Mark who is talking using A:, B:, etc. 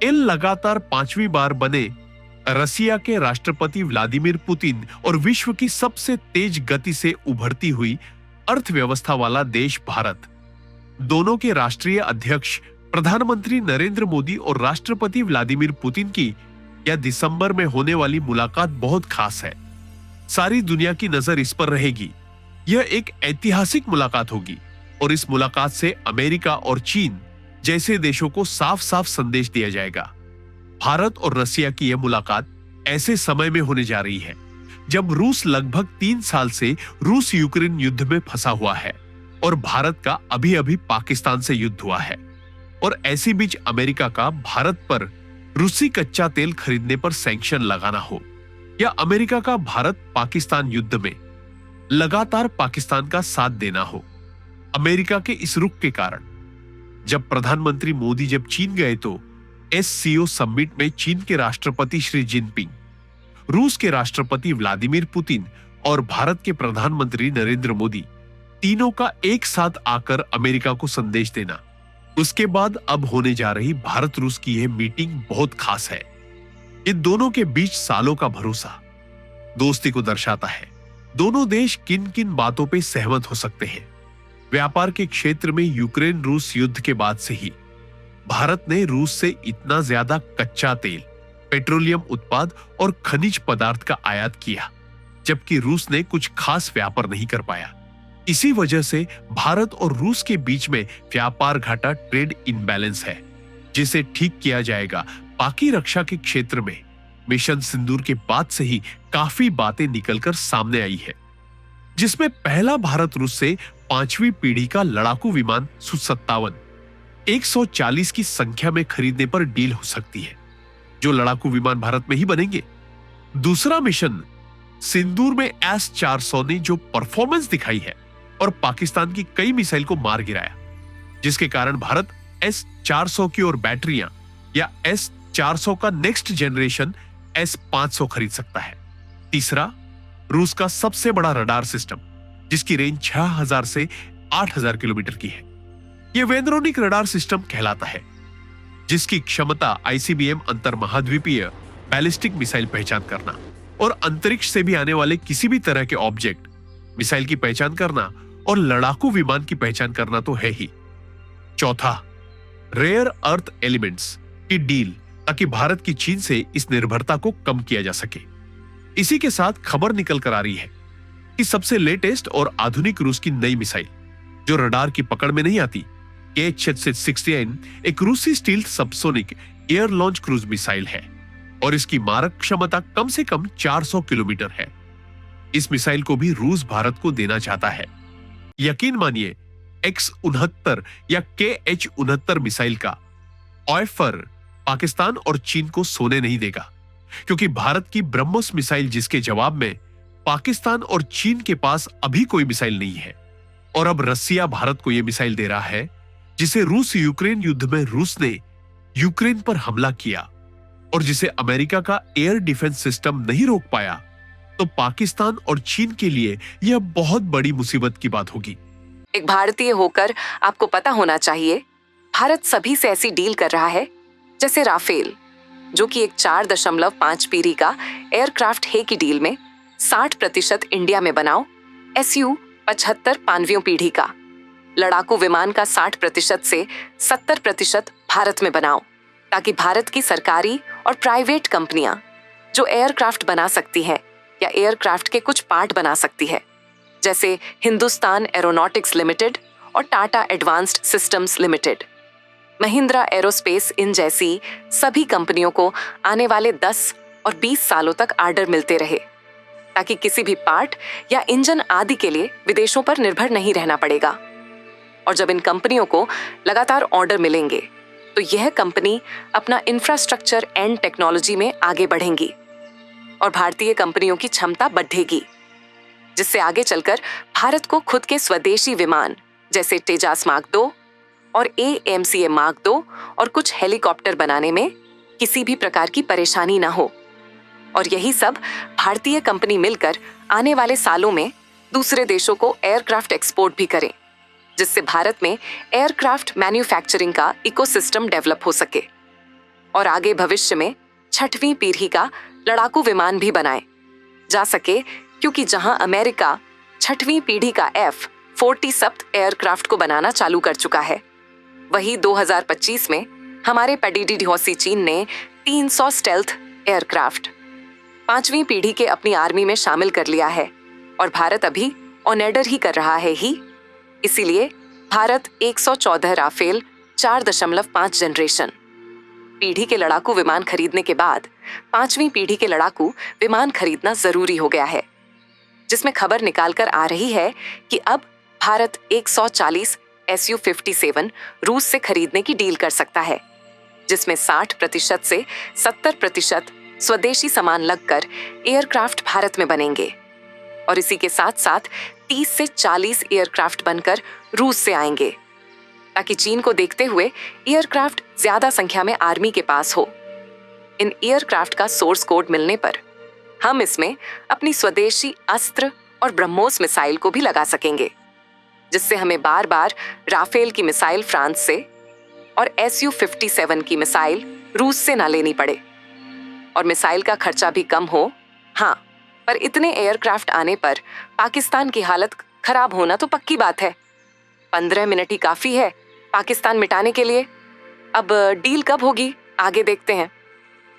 A: इन लगातार पांचवी बार बने रसिया के राष्ट्रपति व्लादिमीर पुतिन और विश्व की सबसे तेज गति से उभरती हुई अर्थव्यवस्था वाला देश भारत, दोनों के राष्ट्रीय अध्यक्ष प्रधानमंत्री नरेंद्र मोदी और राष्ट्रपति व्लादिमीर पुतिन की यह दिसंबर में होने वाली मुलाकात बहुत खास है। सारी दुनिया की नजर इस पर रहेगी। यह एक ऐतिहासिक मुलाकात होगी और इस मुलाकात से अमेरिका और चीन जैसे देशों को साफ साफ संदेश दिया जाएगा। भारत और रसिया की यह मुलाकात ऐसे समय में होने जा रही है जब रूस लगभग 3 साल से रूस यूक्रेन युद्ध में फंसा हुआ है और भारत का अभी अभी पाकिस्तान से युद्ध हुआ है, और ऐसी बीच अमेरिका का भारत पर रूसी कच्चा तेल खरीदने पर सैंक्शन लगाना हो, या अमेरिका का भारत पाकिस्तान युद्ध में लगातार पाकिस्तान का साथ देना हो। अमेरिका के इस रुख के कारण जब प्रधानमंत्री मोदी जब चीन गए तो SCO समिट में चीन के राष्ट्रपति शी जिनपिंग, रूस के राष्ट्रपति व्लादिमीर पुतिन और भारत के प्रधानमंत्री नरेंद्र मोदी तीनों का एक साथ आकर अमेरिका को संदेश देना। उसके बाद अब होने जा रही भारत रूस की यह मीटिंग बहुत खास है। इन दोनों के बीच सालों का भरोसा दोस्ती को दर्शाता है। दोनों देश किन किन बातों पे सहमत हो सकते हैं। व्यापार के क्षेत्र में यूक्रेन रूस युद्ध के बाद से ही भारत ने रूस से इतना ज्यादा कच्चा तेल, पेट्रोलियम उत्पाद और खनिज पदार्थ का आयात किया, जबकि रूस ने कुछ खास व्यापार नहीं कर पाया। इसी वजह से भारत और रूस के बीच में व्यापार घाटा, ट्रेड इनबैलेंस है, जिसे ठीक किया जाएगा। बाकी रक्षा के क्षेत्र में मिशन सिंदूर के बाद से ही काफी बातें निकलकर सामने आई है, जिसमें पहला भारत रूस से 5वीं पीढ़ी का लड़ाकू विमान Su-57 140 की संख्या में खरीदने पर डील हो सकती है, जो लड़ाकू विमान भारत में ही बनेंगे। दूसरा मिशन सिंदूर में S-400 ने जो परफॉर्मेंस दिखाई है और पाकिस्तान की कई मिसाइल को मार गिराया, जिसके कारण भारत S-400 की और बैटरियां या S-400 का नेक्स्ट जनरेशन S-500 खरीद सकता है। तीसरा, रूस का सबसे बड़ा रडार सिस्टम, जिसकी रेंज 6000 से 8000 किलोमीटर की है। यह वेंद्रोनिक रडार सिस्टम कहलाता है, जिसकी क्षमता ICBM अंतर महाद्वीपीय बैलिस्टिक मिसाइल पहचान करना और अंतरिक्ष से भी आने वाले किसी भी तरह के ऑब्जेक्ट, मिसाइल की पहचान करना और लड़ाकू विमान की पहचान करना तो है ही। चौथा, रेयर अर्थ एलिमेंट्स की डील, ताकि भारत की चीन से इस निर्भरता को कम किया जा सके। इसी के साथ खबर निकल कर आ रही है कि सबसे लेटेस्ट और आधुनिक रूस की नई मिसाइल, जो रडार की पकड़ में नहीं आती, KH-69 एक रूसी stealth subsonic air launch cruise missile है और इसकी मारक क्षमता कम से कम 400 किलोमीटर है। इस मिसाइल को भी रूस भारत को देना चाहता है। यकीन मानिए, X-69 या KH-69 मिसाइल का ऑफर पाकिस्तान और चीन को सोने नहीं देगा, क्योंकि भारत की ब्रह्मोस मिसाइल, जिसके जवाब में पाकिस्तान और चीन के पास अभी कोई मिसाइल नहीं है, और अब रसिया भारत को यह मिसाइल दे रहा है, जिसे रूस यूक्रेन युद्ध में रूस ने यूक्रेन पर हमला किया और जिसे अमेरिका का एयर डिफेंस सिस्टम नहीं रोक पाया, तो पाकिस्तान और चीन के लिए यह बहुत बड़ी मुसीबत की बात होगी।
B: एक भारतीय होकर आपको पता होना चाहिए, भारत सभी से ऐसी डील कर रहा है जैसे राफेल, जो कि एक 4.5 पीढ़ी का एयरक्राफ्ट है की डील में 60% इंडिया में बनाओ, Su-75 5वीं पीढ़ी का लड़ाकू विमान का 60% से 70% भारत में बनाओ, ताकि भारत की सरकारी और प्राइवेट कंपनियां जो एयरक्राफ्ट बना सकती हैं या एयरक्राफ्ट के कुछ पार्ट बना सकती है, जैसे हिंदुस्तान एरोनॉटिक्स लिमिटेड और Tata advanced systems limited, Mahindra aerospace इन जैसी सभी कंपनियों को आने वाले 10 और 20 सालों तक ऑर्डर मिलते रहे, ताकि किसी भी पार्ट या इंजन आदि के लिए विदेशों पर निर्भर नहीं रहना पड़ेगा। और जब इन कंपनियों को लगातार ऑर्डर मिलेंगे, तो यह कंपनी अपना इंफ्रास्ट्रक्चर एंड टेक्नोलॉजी में आगे बढ़ेंगी और भारतीय कंपनियों की क्षमता बढ़ेगी, जिससे आगे चलकर भारत को खुद के स्वदेशी विमान जैसे तेजास मार्क 2 और AMCA मार्क 2 और कुछ हेलीकॉप्टर बनाने में किसी भी प्रकार की परेशानी ना हो। और यही सब भारतीय कंपनी मिलकर आने वाले सालों में दूसरे देशों को एयरक्राफ्ट एक्सपोर्ट भी करें, जिससे भारत में एयरक्राफ्ट मैन्युफैक्चरिंग का इकोसिस्टम डेवलप हो सके। और आगे भविष्य में 6वीं पीढ़ी का लड़ाकू विमान भी बनाए जा सके, क्योंकि जहां अमेरिका 6वीं पीढ़ी का F-47 एयरक्राफ्ट को बनाना चालू कर चुका है, वही 2025 में हमारे पैडिडी ढियोसी चीन ने 300 स्टेल्थ एयरक्राफ्ट 5वीं पीढ़ी के अपनी आर्मी में शामिल कर लिया है और भारत अभी ऑनेडर ही कर रहा है ही। इसीलिए भारत 114 राफेल 4.5 जनरेशन पीढ़ी के लड़ाकू विमान खरीदने के बाद 5वीं पीढ़ी के लड़ाकू विमान खरीदना जरूरी हो गया है, जिसमें खबर निकालकर आ रही है कि अब भारत 140 Su-57 रूस से खरीदने की डील कर सकता है, जिसमें 60% से 70% स्वदेशी सामान लगकर एयरक्राफ्ट भारत में बनेंगे और इसी के साथ साथ 30 से 40 एयरक्राफ्ट बनकर रूस से आएंगे, ताकि चीन को देखते हुए एयरक्राफ्ट ज्यादा संख्या में आर्मी के पास हो। इन एयरक्राफ्ट का सोर्स कोड मिलने पर हम इसमें अपनी स्वदेशी अस्त्र और ब्रह्मोस मिसाइल को भी लगा सकेंगे, जिससे हमें बार बार राफेल की मिसाइल फ्रांस से और Su-57 की मिसाइल रूस से ना लेनी पड़े और मिसाइल का खर्चा भी कम हो। हाँ, पर इतने एयरक्राफ्ट आने पर पाकिस्तान की हालत खराब होना तो पक्की बात है। 15 मिनट ही काफी है पाकिस्तान मिटाने के लिए। अब डील कब होगी, आगे देखते हैं।